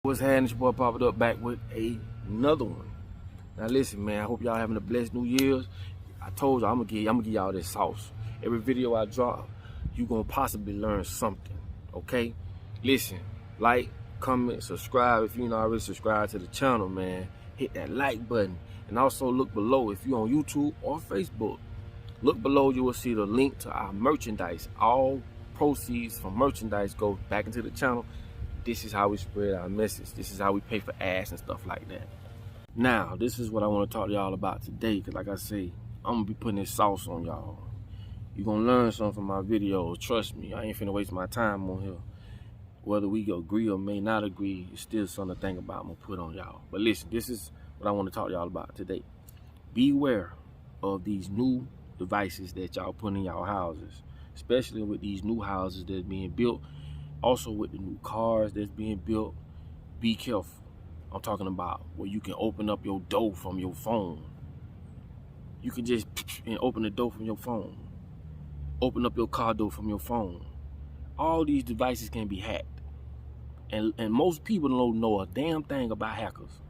What's happening? It's your boy popped up back with another one. Now listen, man, I hope y'all having a blessed New Year's. I told y'all I'm gonna give y'all this sauce. Every video I drop, you gonna possibly learn something. Okay? Listen, like, comment, subscribe if you're not already subscribed to the channel, man. Hit that like button. And also look below if you're on YouTube or Facebook. Look below, you will see the link to our merchandise. All proceeds from merchandise go back into the channel. This is how we spread our message. This is how we pay for ads and stuff like that. Now, this is what I want to talk to y'all about today, because like I say, I'm going to be putting this sauce on y'all. You're going to learn something from my videos. Trust me, I ain't finna waste my time on here. Whether we agree or may not agree, it's still something to think about I'm going to put on y'all. But listen, this is what I want to talk to y'all about today. Beware of these new devices that y'all put in y'all houses, especially with these new houses that's being built. Also with the new cars that's being built, be careful. I'm talking about where you can open up your door from your phone. You can just open the door from your phone. Open up your car door from your phone. All these devices can be hacked. And most people don't know a damn thing about hackers,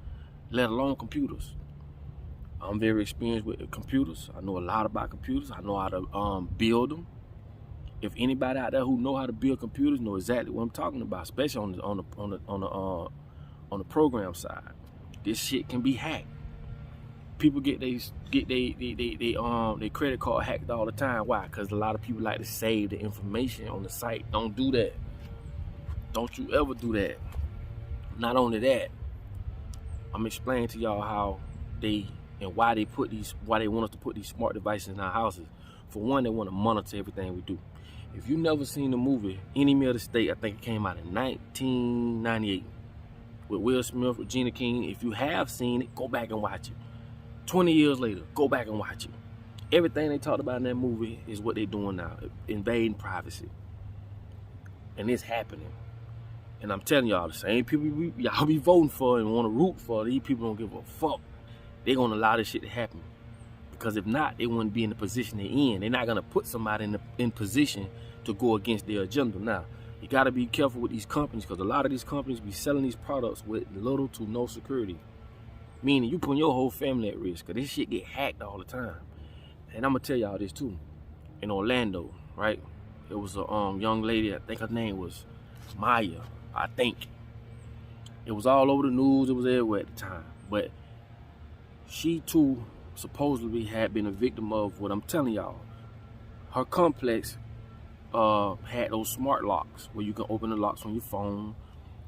let alone computers. I'm very experienced with computers. I know a lot about computers. I know how to build them. If anybody out there who know how to build computers know exactly what I'm talking about, especially on the program side, this shit can be hacked. People get their credit card hacked all the time. Why? Because a lot of people like to save the information on the site. Don't do that. Don't you ever do that. Not only that, I'm explaining to y'all how why they want us to put these smart devices in our houses. For one, they want to monitor everything we do. If you never seen the movie Enemy of the State, I think it came out in 1998 with Will Smith, Regina King. If you have seen it, go back and watch it. 20 years later, go back and watch it. Everything they talked about in that movie is what they're doing now, invading privacy. And it's happening. And I'm telling y'all, the same people y'all be voting for and want to root for, these people don't give a fuck. They're going to allow this shit to happen. Because if not, they wouldn't be in the position they're in. They're not going to put somebody in position to go against their agenda. Now, you got to be careful with these companies, because a lot of these companies be selling these products with little to no security. Meaning you putting your whole family at risk, because this shit get hacked all the time. And I'm going to tell y'all this too. In Orlando, right? There was a young lady, I think her name was Maya, I think. It was all over the news. It was everywhere at the time. But she too supposedly had been a victim of what I'm telling y'all. Her complex had those smart locks where you can open the locks on your phone.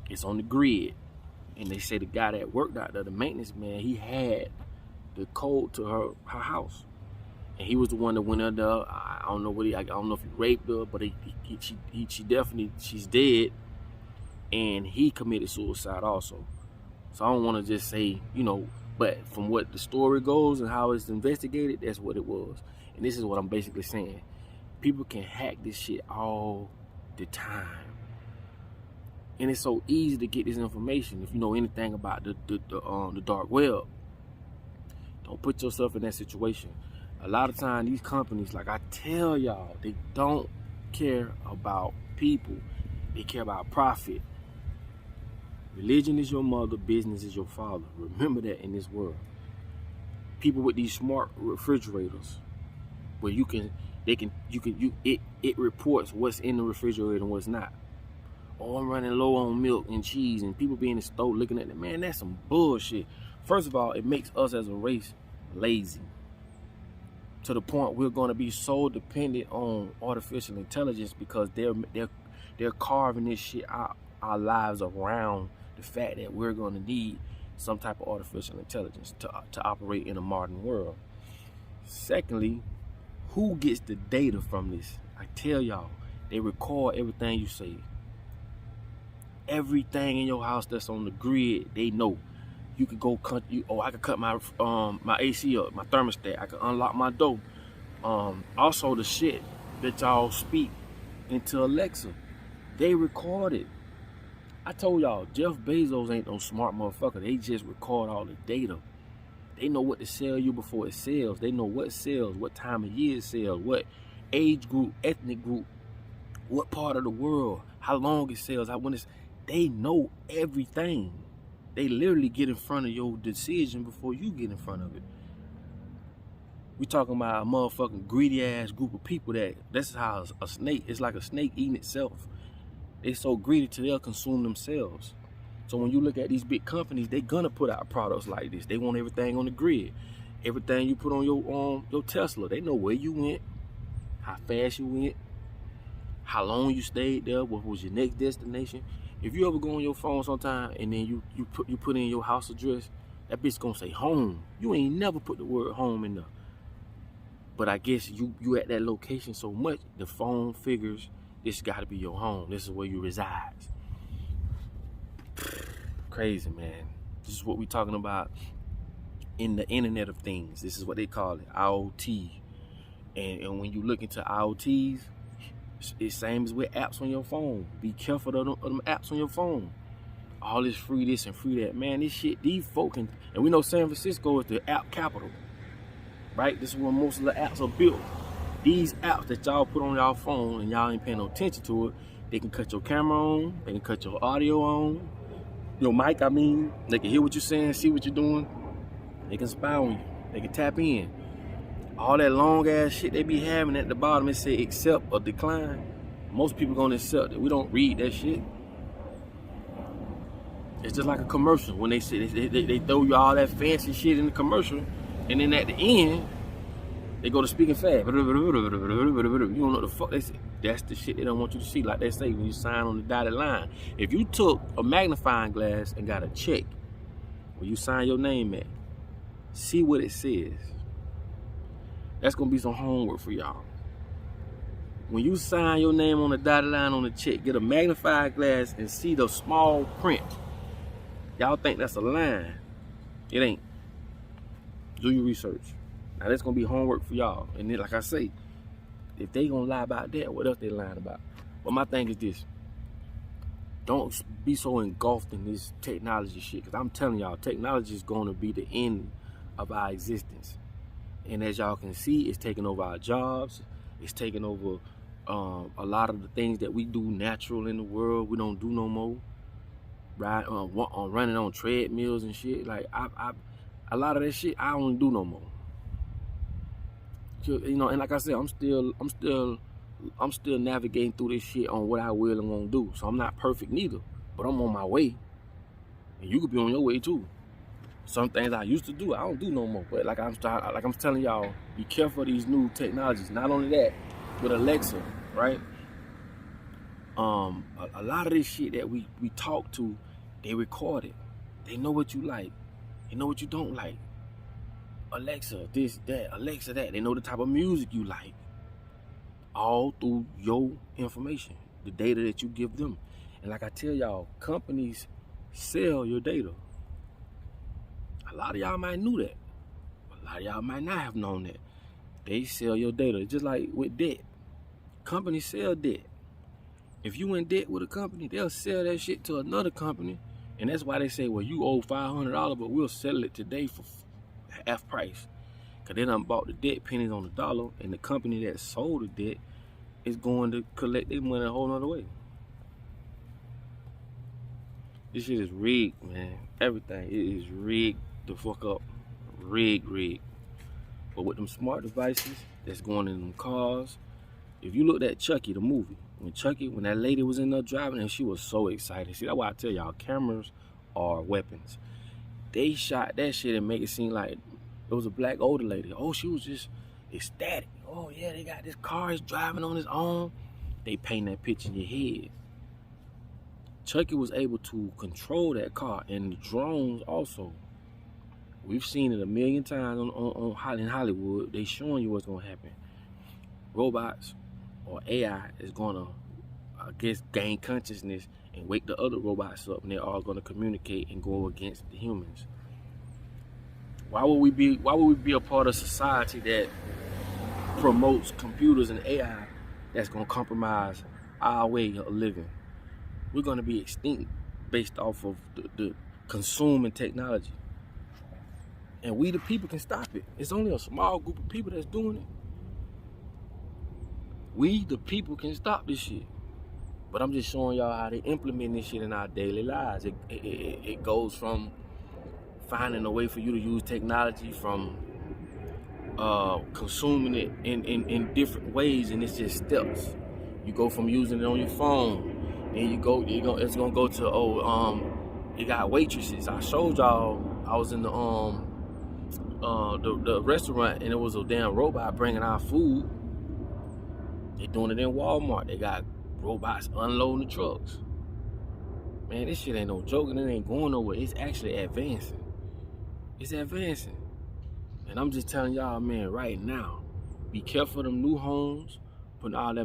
It's on the grid. And they say the guy that worked out there, the maintenance man, he had the code to her house. And he was the one that went under. I don't know I don't know if he raped her, but she's dead. And he committed suicide also. So I don't want to just say, but from what the story goes and how it's investigated, that's what it was. And this is what I'm basically saying. People can hack this shit all the time. And it's so easy to get this information. If you know anything about the dark web, don't put yourself in that situation. A lot of times these companies, like I tell y'all, they don't care about people. They care about profit. Religion is your mother, business is your father. Remember that in this world. People with these smart refrigerators, where it reports what's in the refrigerator and what's not. Oh, I'm running low on milk and cheese, and people be in the store looking at it. Man, that's some bullshit. First of all, it makes us as a race lazy. To the point we're going to be so dependent on artificial intelligence, because they're carving this shit out our lives around the fact that we're going to need some type of artificial intelligence to operate in a modern world. Secondly, who gets the data from this? I tell y'all, they record everything you say. Everything in your house that's on the grid, they know. You could go cut. I could cut my AC up, my thermostat. I could unlock my door. Also, the shit that y'all speak into Alexa, they record it. I told y'all, Jeff Bezos ain't no smart motherfucker. They just record all the data. They know what to sell you before it sells. They know what sells, what time of year it sells, what age group, ethnic group, what part of the world, how long it sells, they know everything. They literally get in front of your decision before you get in front of it. We talking about a motherfucking greedy ass group of people that's how a snake, it's like a snake eating itself. They so greedy till they'll consume themselves. So when you look at these big companies, they gonna put out products like this. They want everything on the grid. Everything you put on your Tesla, they know where you went, how fast you went, how long you stayed there, what was your next destination. If you ever go on your phone sometime and then you put in your house address, that bitch gonna say home. You ain't never put the word home in there. But I guess you at that location so much, the phone figures this gotta be your home. This is where you reside. Crazy, man. This is what we talking about in the Internet of Things. This is what they call it, IoT. And when you look into IoTs, it's the same as with apps on your phone. Be careful of them apps on your phone. All this free this and free that. Man, this shit, these folk and we know San Francisco is the app capital. Right? This is where most of the apps are built. These apps that y'all put on y'all phone and y'all ain't paying no attention to it, they can cut your camera on, they can cut your audio on, your mic, I mean. They can hear what you're saying, see what you're doing. They can spy on you. They can tap in. All that long ass shit they be having at the bottom, it say accept or decline. Most people gonna accept it. We don't read that shit. It's just like a commercial. When they say they throw you all that fancy shit in the commercial, and then at the end, they go to speaking fast. You don't know what the fuck they say. That's the shit they don't want you to see. Like they say when you sign on the dotted line. If you took a magnifying glass and got a check where you sign your name at, see what it says. That's gonna be some homework for y'all. When you sign your name on the dotted line on the check, get a magnifying glass and see the small print. Y'all think that's a line. It ain't. Do your research. Now that's gonna be homework for y'all. And then, like I say, if they gonna lie about that, what else they lying about? But my thing is this: don't be so engulfed in this technology shit. Cause I'm telling y'all, technology is gonna be the end of our existence. And as y'all can see, it's taking over our jobs. It's taking over a lot of the things that we do natural in the world. We don't do no more. Right? Running on treadmills and shit. Like a lot of that shit I don't do no more. You know, and like I said, I'm still navigating through this shit on what I will and won't do. So I'm not perfect neither, but I'm on my way, and you could be on your way too. Some things I used to do, I don't do no more. But like I'm telling y'all, be careful of these new technologies. Not only that, with Alexa, right? A lot of this shit that we talk to, they record it. They know what you like. They know what you don't like. Alexa, this, that, Alexa, that. They know the type of music you like. All through your information, the data that you give them. And like I tell y'all, companies sell your data. A lot of y'all might knew that. A lot of y'all might not have known that. They sell your data. Just like with debt. Companies sell debt. If you in debt with a company, they'll sell that shit to another company. And that's why they say, well, you owe $500, but we'll sell it today for half price. Because they done bought the debt pennies on the dollar, and the company that sold the debt is going to collect their money a whole nother way. This shit is rigged, man. Everything. It is rigged the fuck up. Rigged. But with them smart devices that's going in them cars, if you looked at Chucky, the movie, when that lady was in there driving and she was so excited. See, that's why I tell y'all, cameras are weapons. They shot that shit and make it seem like it was a black older lady. Oh, she was just ecstatic. Oh yeah, they got this car, is driving on its own. They paint that picture in your head. Chucky was able to control that car, and the drones also. We've seen it a million times in Hollywood. They showing you what's gonna happen. Robots or AI is gonna, I guess, gain consciousness and wake the other robots up, and they're all gonna communicate and go against the humans. Why would we be a part of society that promotes computers and AI that's gonna compromise our way of living? We're gonna be extinct based off of the consuming technology. And we the people can stop it. It's only a small group of people that's doing it. We the people can stop this shit. But I'm just showing y'all how they implement this shit in our daily lives. It goes from finding a way for you to use technology, from consuming it in different ways, and it's just steps. You go from using it on your phone, then it's gonna go to you got waitresses. I showed y'all I was in the restaurant and it was a damn robot bringing our food. They doing it in Walmart. They got robots unloading the trucks. Man, this shit ain't no joke, and it ain't going nowhere. It's actually advancing. It's advancing. And I'm just telling y'all, man, right now, be careful of them new homes, putting all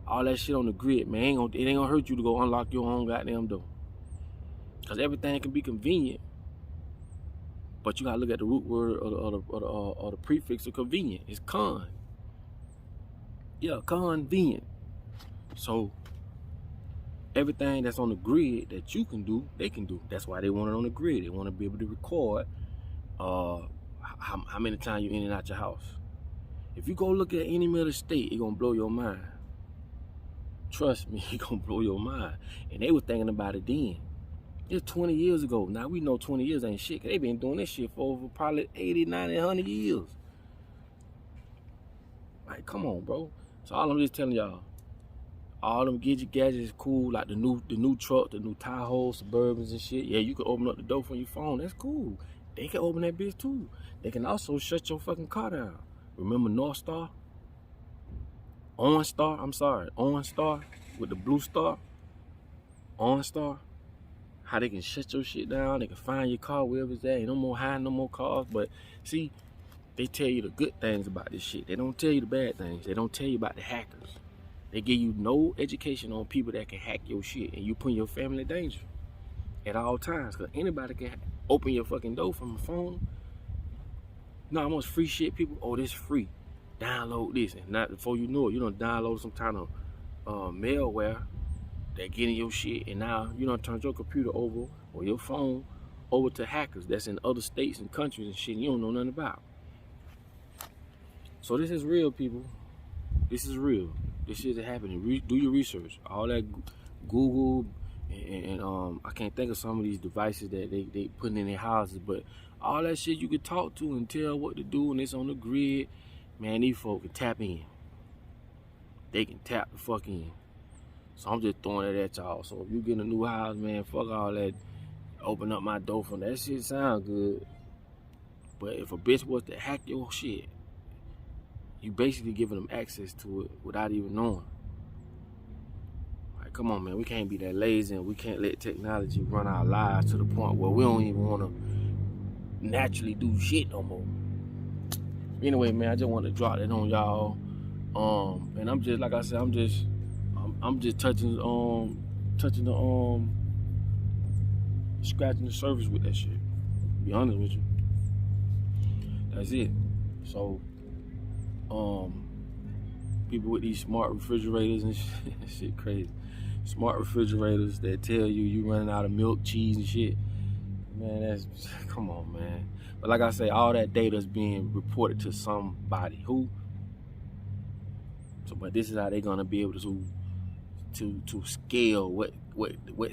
all that shit on the grid, man. It ain't gonna hurt you to go unlock your own goddamn door. Cause everything can be convenient, but you gotta look at the root word or the prefix of convenient. It's con. Yeah, convenient. So everything that's on the grid that you can do, they can do. That's why they want it on the grid. They want to be able to record how many times you in and out your house. If you go look at any middle state, it's gonna blow your mind. Trust me, it's gonna blow your mind. And they were thinking about it then. It's 20 years ago. Now we know 20 years ain't shit, 'cause they been doing this shit for over probably 80, 90, 100 years. Like, come on, bro. So all I'm just telling y'all, all them gadgets is cool, like the new truck, the new Tahoe, Suburbans and shit. Yeah, you can open up the door from your phone. That's cool. They can open that bitch too. They can also shut your fucking car down. Remember OnStar with the blue star. OnStar. How they can shut your shit down. They can find your car wherever it's at. Ain't no more hiding, no more cars. But see, they tell you the good things about this shit. They don't tell you the bad things. They don't tell you about the hackers. They give you no education on people that can hack your shit, and you put your family in danger at all times. Cause anybody can open your fucking door from a phone. You know how much free shit people? Oh, this free. Download this, and not before you know it, you done download some kind of malware that get in your shit, and now you done turned your computer over or your phone over to hackers that's in other states and countries and shit you don't know nothing about. So this is real, people. This is real. This shit is happening. Do your research. All that Google and I can't think of some of these devices that they putting in their houses, but all that shit you can talk to and tell what to do, and it's on the grid. Man, these folk can tap in. They can tap the fuck in. So I'm just throwing it at y'all. So if you get a new house, man, fuck all that. Open up my door from that shit sound good. But if a bitch was to hack your shit, you basically giving them access to it without even knowing. Like, come on, man, we can't be that lazy, and we can't let technology run our lives to the point where we don't even want to naturally do shit no more. Anyway, man, I just want to drop that on y'all. And I'm just, like I said, I'm just touching the scratching the surface with that shit. To be honest with you. That's it. So people with these smart refrigerators and shit crazy. Smart refrigerators that tell you running out of milk, cheese and shit. Man, that's, come on, man. But like I say, all that data is being reported to somebody. Who? So, but this is how they're gonna be able to scale what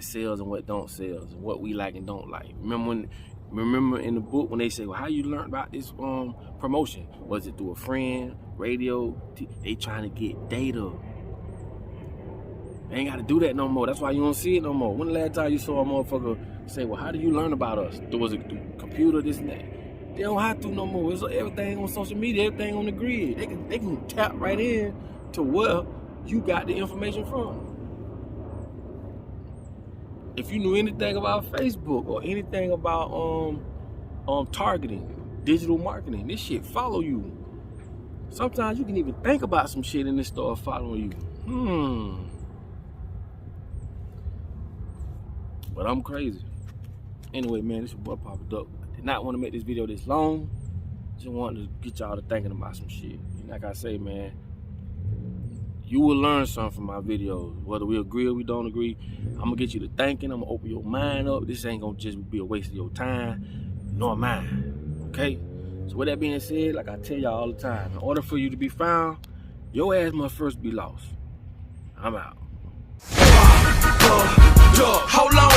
sells and what don't sell, and what we like and don't like. Remember in the book when they say, well, how you learn about this promotion? Was it through a friend, radio? They trying to get data. They ain't got to do that no more. That's why you don't see it no more. When the last time you saw a motherfucker say, well, how do you learn about us? Was it through computer, this and that? They don't have to no more. It's everything on social media, everything on the grid. They can tap right in to where you got the information from. If you knew anything about Facebook or anything about targeting, digital marketing, this shit follow you. Sometimes you can even think about some shit and it start following you. But I'm crazy. Anyway, man, this your boy Papa Duck. I did not want to make this video this long. Just wanted to get y'all to thinking about some shit. And like I say, man, you will learn something from my videos. Whether we agree or we don't agree, I'm going to get you to thinking. I'm going to open your mind up. This ain't going to just be a waste of your time, nor mine. Okay? So with that being said, like I tell y'all all the time, in order for you to be found, your ass must first be lost. I'm out. duck. Hold on.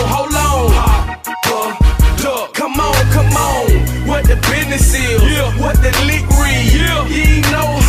Duck. Come on. What the business is? Yeah. What the lick read? Yeah. You ain't know